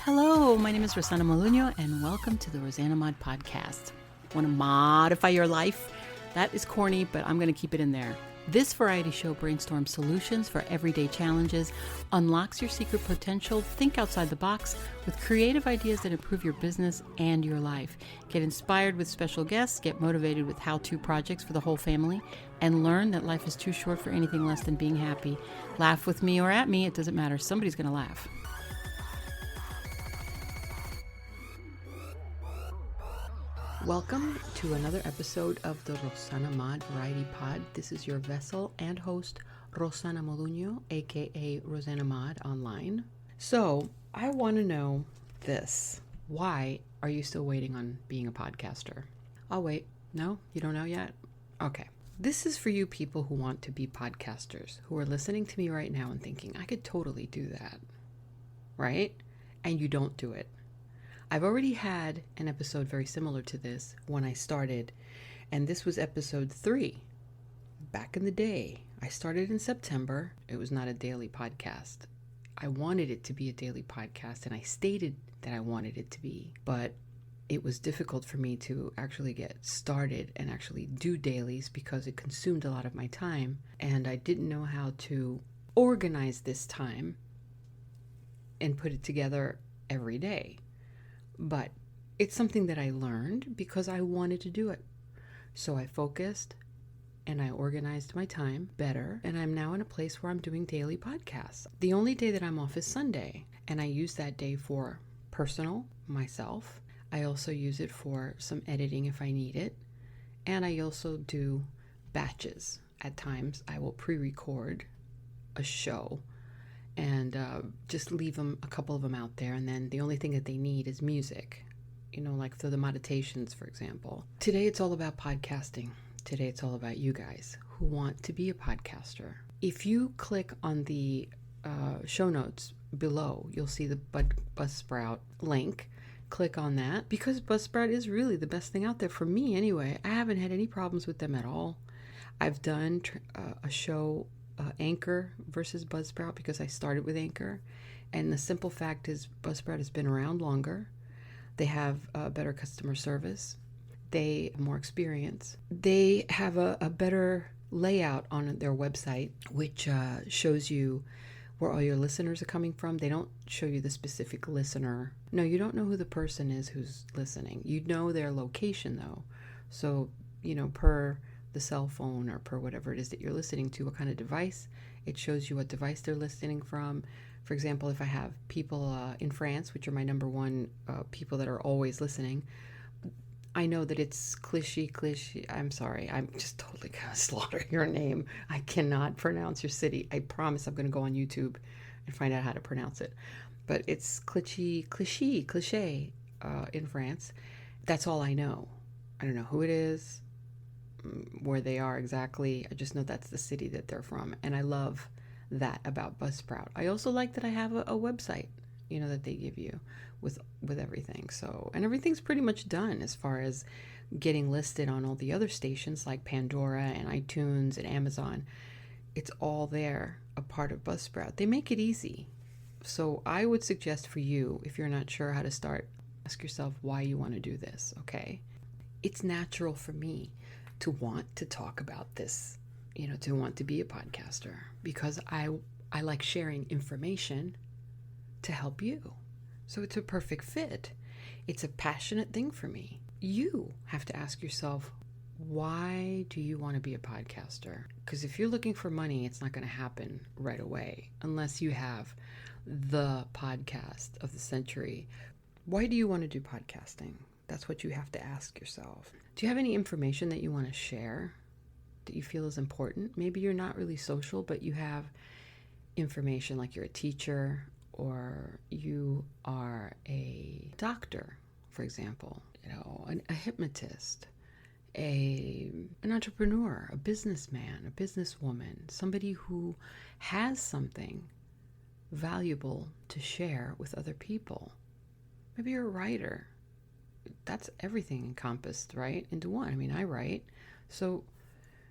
Hello, my name is Rosanamod, and welcome to the rosanamod podcast. Want to modify your life? That is corny, but I'm going to keep it in there. This variety show brainstorms solutions for everyday challenges, unlocks your secret potential, think outside the box with creative ideas that improve your business and your life. Get inspired with special guests, get motivated with how-to projects for the whole family, and learn that life is too short for anything less than being happy. Laugh with me or at me, it doesn't matter. Somebody's going to laugh. Welcome to another episode of the rosanamod Variety Pod. This is your vessel and host, Rosanamod, aka rosanamod online. So, I want to know this. Why are you still waiting on being a podcaster? I'll wait. No? You don't know yet? Okay. This is for you people who want to be podcasters, who are listening to me right now and thinking, I could totally do that. Right? And you don't do it. I've already had an episode very similar to this when I started, and this was episode 3. Back in the day, I started in September. It was not a daily podcast. I wanted it to be a daily podcast, and I stated that I wanted it to be, but it was difficult for me to actually get started and actually do dailies because it consumed a lot of my time, and I didn't know how to organize this time and put it together every day. But it's something that I learned because I wanted to do it. So I focused and I organized my time better. And I'm now in a place where I'm doing daily podcasts. The only day that I'm off is Sunday. And I use that day for personal, myself. I also use it for some editing if I need it. And I also do batches. At times I will pre-record a show and just leave them, a couple of them out there, and then the only thing that they need is music, like for the meditations, for example. Today it's all about podcasting. Today it's all about you guys who want to be a podcaster. If you click on the show notes below, you'll see the Buzzsprout link. Click on that because Buzzsprout is really the best thing out there for me anyway. I haven't had any problems with them at all. I've done a show Anchor versus Buzzsprout because I started with Anchor, and the simple fact is Buzzsprout has been around longer. They have better customer service. They have more experience. They have a better layout on their website, which shows you where all your listeners are coming from. They don't show you the specific listener. No, you don't know who the person is who's listening. You know their location though. So, per the cell phone or per whatever it is that you're listening to, what kind of device, it shows you what device they're listening from. For example, if I have people in France, which are my number one people that are always listening, I know that it's clichy. I'm sorry, I'm just totally gonna slaughter your name. I cannot pronounce your city. I promise I'm gonna go on YouTube and find out how to pronounce it. But it's clichy in France. That's all I know. I don't know who it is, where they are exactly. I just know that's the city that they're from, and I love that about Buzzsprout. I also like that I have a website, that they give you with everything. So, and everything's pretty much done as far as getting listed on all the other stations like Pandora and iTunes and Amazon. It's all there, a part of Buzzsprout. They make it easy. So I would suggest for you, if you're not sure how to start, ask yourself why you want to do this, okay? It's natural for me to want to talk about this, to want to be a podcaster, because I like sharing information to help you. So it's a perfect fit. It's a passionate thing for me. You have to ask yourself, why do you want to be a podcaster? Because if you're looking for money, it's not going to happen right away unless you have the podcast of the century. Why do you want to do podcasting? That's what you have to ask yourself. Do you have any information that you want to share that you feel is important? Maybe you're not really social, but you have information like you're a teacher or you are a doctor, for example, a hypnotist, an entrepreneur, a businessman, a businesswoman, somebody who has something valuable to share with other people. Maybe you're a writer. That's everything encompassed, right, into one. I write, so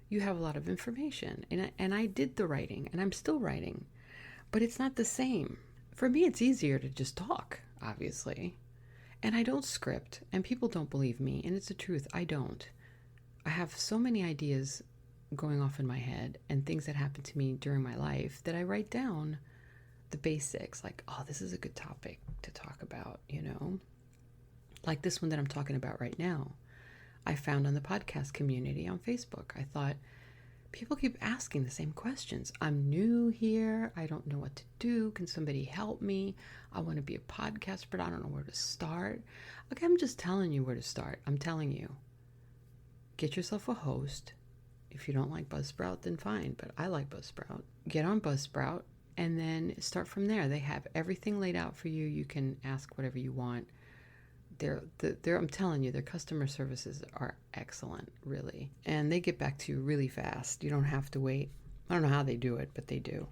you have a lot of information, and I did the writing, and I'm still writing, but it's not the same. For me, it's easier to just talk. obviously. And I don't script, and people don't believe me, and it's the truth, I don't. I have so many ideas going off in my head and things that happen to me during my life that I write down the basics, like, oh, this is a good topic to talk about, like this one that I'm talking about right now. I found on the podcast community on Facebook. I thought, people keep asking the same questions. I'm new here. I don't know what to do. Can somebody help me? I want to be a podcaster, but I don't know where to start. Okay, I'm just telling you where to start. I'm telling you. Get yourself a host. If you don't like Buzzsprout, then fine, but I like Buzzsprout. Get on Buzzsprout and then start from there. They have everything laid out for you. You can ask whatever you want. I'm telling you, their customer services are excellent, really. And they get back to you really fast. You don't have to wait. I don't know how they do it, but they do.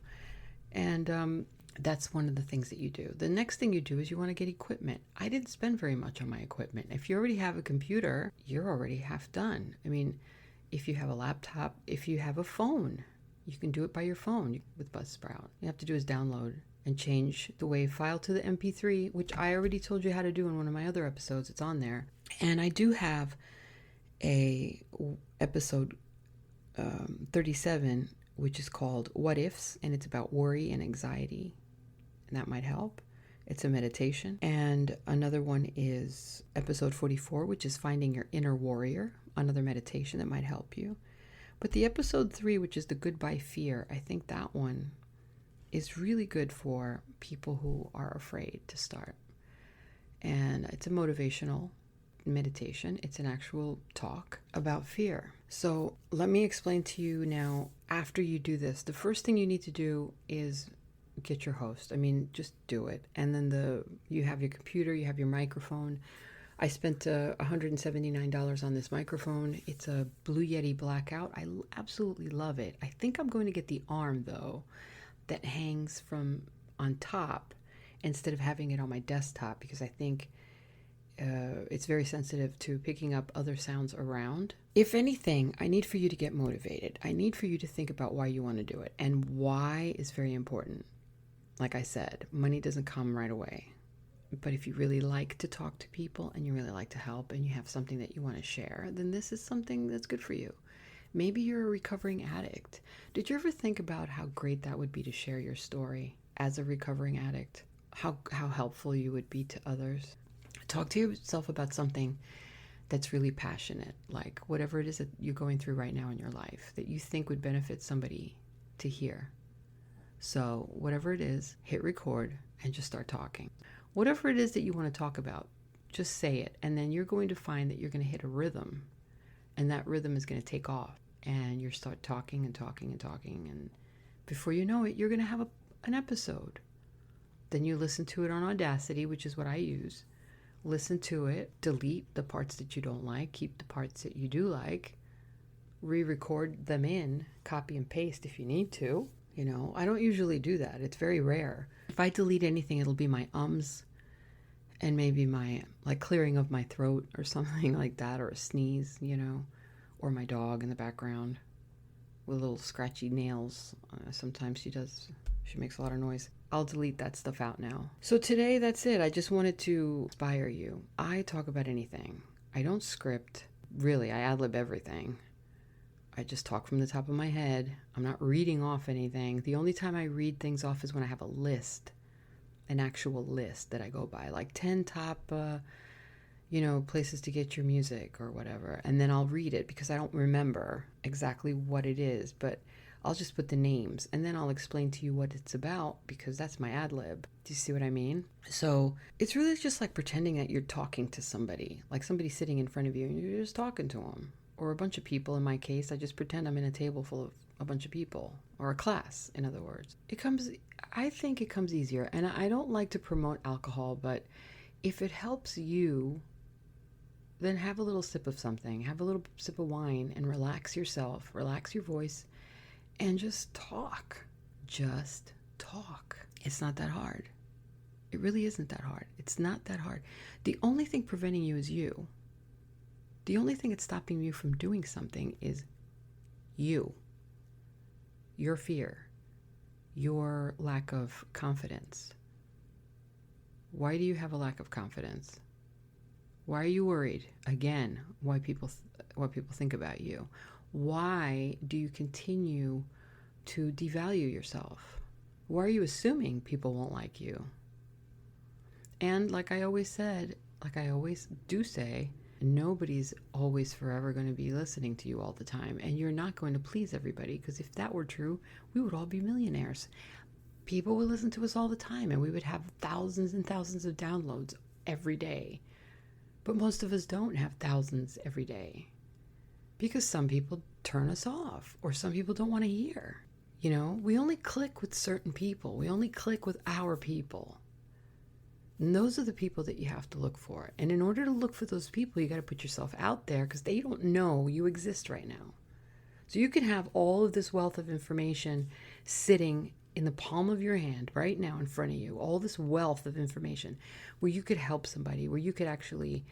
And that's one of the things that you do. The next thing you do is you want to get equipment. I didn't spend very much on my equipment. If you already have a computer, you're already half done. I mean, if you have a laptop, if you have a phone, you can do it by your phone with Buzzsprout. You have to do is download and change the WAV file to the MP3, which I already told you how to do in one of my other episodes. It's on there. And I do have a episode 37, which is called What Ifs, and it's about worry and anxiety, and that might help. It's a meditation. And another one is episode 44, which is Finding Your Inner Warrior, another meditation that might help you. But the episode 3, which is the Goodbye Fear, I think that one is really good for people who are afraid to start. And it's a motivational meditation. It's an actual talk about fear. So let me explain to you now, after you do this, the first thing you need to do is get your host. I mean, just do it. And then you have your computer, you have your microphone. I spent $179 on this microphone. It's a Blue Yeti Blackout. I absolutely love it. I think I'm going to get the arm, though, that hangs from on top instead of having it on my desktop, because I think it's very sensitive to picking up other sounds around. If anything, I need for you to get motivated. I need for you to think about why you want to do it, and why is very important. Like I said, money doesn't come right away. But if you really like to talk to people and you really like to help and you have something that you want to share, then this is something that's good for you. Maybe you're a recovering addict. Did you ever think about how great that would be to share your story as a recovering addict? How helpful you would be to others? Talk to yourself about something that's really passionate, like whatever it is that you're going through right now in your life that you think would benefit somebody to hear. So whatever it is, hit record and just start talking. Whatever it is that you want to talk about, just say it. And then you're going to find that you're going to hit a rhythm. And that rhythm is going to take off. And you start talking and talking and talking. And before you know it, you're going to have an episode. Then you listen to it on Audacity, which is what I use. Listen to it. Delete the parts that you don't like. Keep the parts that you do like. Re-record them in. Copy and paste if you need to. I don't usually do that. It's very rare. If I delete anything, it'll be my ums and maybe my, like, clearing of my throat or something like that, or a sneeze, or my dog in the background with little scratchy nails. Sometimes she makes a lot of noise. I'll delete that stuff out now. So today, that's it. I just wanted to inspire you. I talk about anything. I don't script. Really, I ad-lib everything. I just talk from the top of my head. I'm not reading off anything. The only time I read things off is when I have a list, an actual list that I go by, like 10 top, places to get your music or whatever. And then I'll read it because I don't remember exactly what it is, but I'll just put the names and then I'll explain to you what it's about because that's my ad lib. Do you see what I mean? So it's really just like pretending that you're talking to somebody, like somebody sitting in front of you and you're just talking to them. Or a bunch of people. In my case, I just pretend I'm in a table full of a bunch of people, or a class, in other words. I think it comes easier, and I don't like to promote alcohol, but if it helps you, then have a little sip of something, have a little sip of wine, and relax yourself, relax your voice, and just talk. Just talk. It's not that hard. It really isn't that hard. It's not that hard. The only thing preventing you is you. The only thing that's stopping you from doing something is you, your fear, your lack of confidence, Why do you have a lack of confidence? Why are you worried? Again, what people think about you. Why do you continue to devalue yourself? Why are you assuming people won't like you? And like I always do say, nobody's always forever going to be listening to you all the time. And you're not going to please everybody, because if that were true, we would all be millionaires. People would listen to us all the time and we would have thousands and thousands of downloads every day. But most of us don't have thousands every day, because some people turn us off, or some people don't want to hear. You know, we only click with certain people. We only click with our people. And those are the people that you have to look for. And in order to look for those people, you got to put yourself out there, because they don't know you exist right now. So you can have all of this wealth of information sitting in the palm of your hand right now in front of you, all this wealth of information where you could help somebody, where you could actually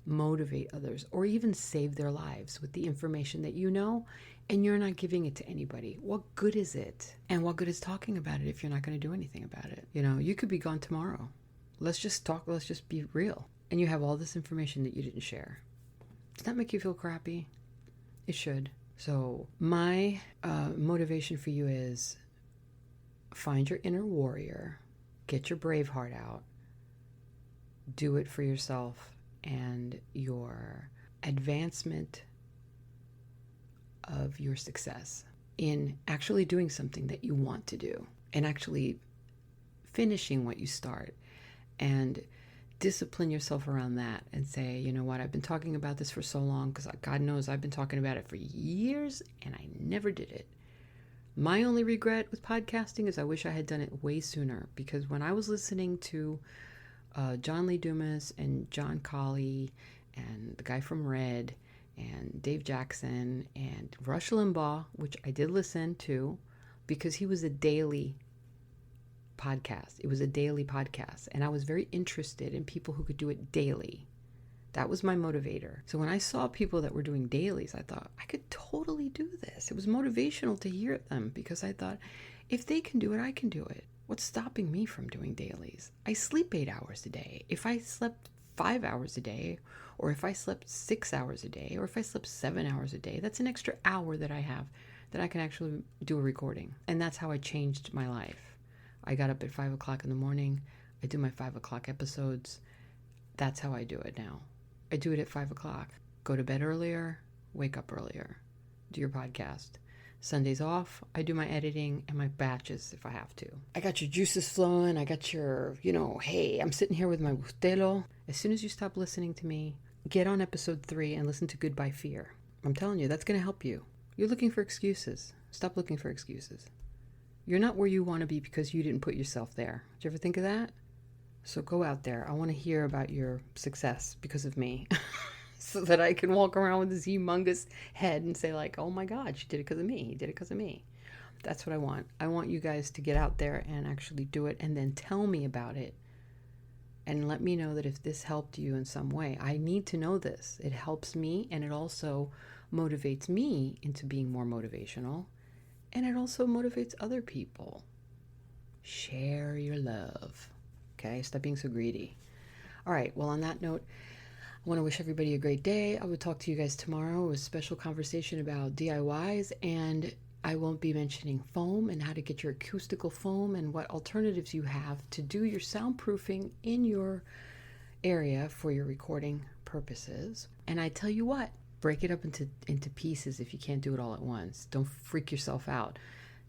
motivate others, or even save their lives with the information that you know, and you're not giving it to anybody. What good is it? And what good is talking about it if you're not going to do anything about it? You know, you could be gone tomorrow. Let's just talk. Let's just be real. And you have all this information that you didn't share. Does that make you feel crappy? It should. So my motivation for you is, find your inner warrior, get your brave heart out, do it for yourself and your advancement of your success in actually doing something that you want to do, and actually finishing what you start, and discipline yourself around that and say, you know what, I've been talking about this for so long, because God knows I've been talking about it for years and I never did it. My only regret with podcasting is I wish I had done it way sooner, because when I was listening to John Lee Dumas and John Colley and the guy from Red and Dave Jackson and Rush Limbaugh, which I did listen to because he was a daily podcast. It was a daily podcast, and I was very interested in people who could do it daily. That was my motivator. So when I saw people that were doing dailies, I thought, I could totally do this. It was motivational to hear them, because I thought, if they can do it, I can do it. What's stopping me from doing dailies? I sleep 8 hours a day. If I slept 5 hours a day, or if I slept 6 hours a day, or if I slept 7 hours a day, that's an extra hour that I have that I can actually do a recording. And that's how I changed my life. I got up at 5 o'clock in the morning. I do my 5 o'clock episodes. That's how I do it now. I do it at 5 o'clock. Go to bed earlier, wake up earlier, do your podcast. Sundays off, I do my editing and my batches if I have to. I got your juices flowing. I got your, hey, I'm sitting here with my bustelo. As soon as you stop listening to me, get on episode 3 and listen to Goodbye Fear. I'm telling you, that's going to help you. You're looking for excuses. Stop looking for excuses. You're not where you want to be because you didn't put yourself there. Did you ever think of that? So go out there. I want to hear about your success because of me. So that I can walk around with this humongous head and say like, oh my God, she did it because of me. He did it because of me. That's what I want. I want you guys to get out there and actually do it, and then tell me about it. And let me know that if this helped you in some way. I need to know this. It helps me, and it also motivates me into being more motivational. And it also motivates other people. Share your love. Okay? Stop being so greedy. All right. Well, on that note, I want to wish everybody a great day. I will talk to you guys tomorrow with a special conversation about DIYs, and I won't be mentioning foam and how to get your acoustical foam and what alternatives you have to do your soundproofing in your area for your recording purposes. And I tell you what, break it up into pieces if you can't do it all at once. Don't freak yourself out.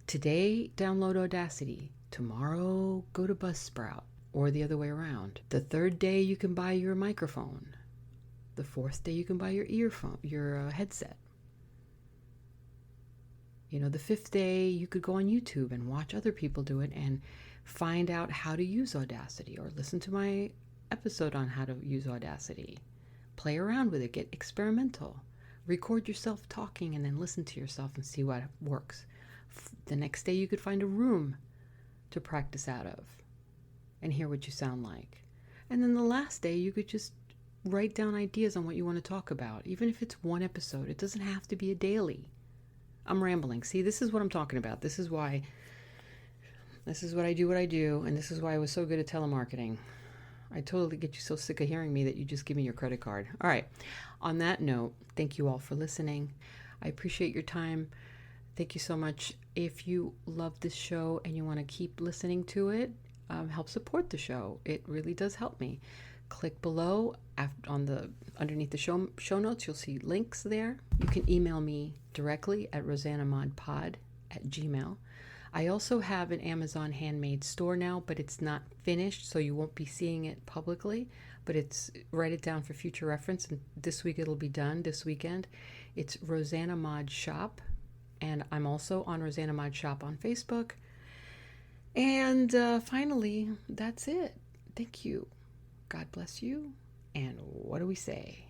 Today, download Audacity. Tomorrow, go to Buzzsprout, or the other way around. The third day, you can buy your microphone. The fourth day, you can buy your earphone, your headset. The fifth day, you could go on YouTube and watch other people do it and find out how to use Audacity, or listen to my episode on how to use Audacity. Play around with it, get experimental. Record yourself talking and then listen to yourself and see what works. The next day, you could find a room to practice out of and hear what you sound like. And then the last day, you could just write down ideas on what you want to talk about, even if it's one episode. It doesn't have to be a daily. I'm rambling. See, this is what I'm talking about. This is what I do, and this is why I was so good at telemarketing. I totally get you so sick of hearing me that you just give me your credit card. All right. On that note, thank you all for listening. I appreciate your time. Thank you so much. If you love this show and you want to keep listening to it, help support the show. It really does help me. Click below underneath the show notes. You'll see links there. You can email me directly at rosanamodpod@gmail.com. I also have an Amazon handmade store now, but it's not finished, so you won't be seeing it publicly. But write it down for future reference. And this week it'll be done. This weekend, it's Rosanamod Shop, and I'm also on Rosanamod Shop on Facebook. And finally, that's it. Thank you. God bless you. And what do we say?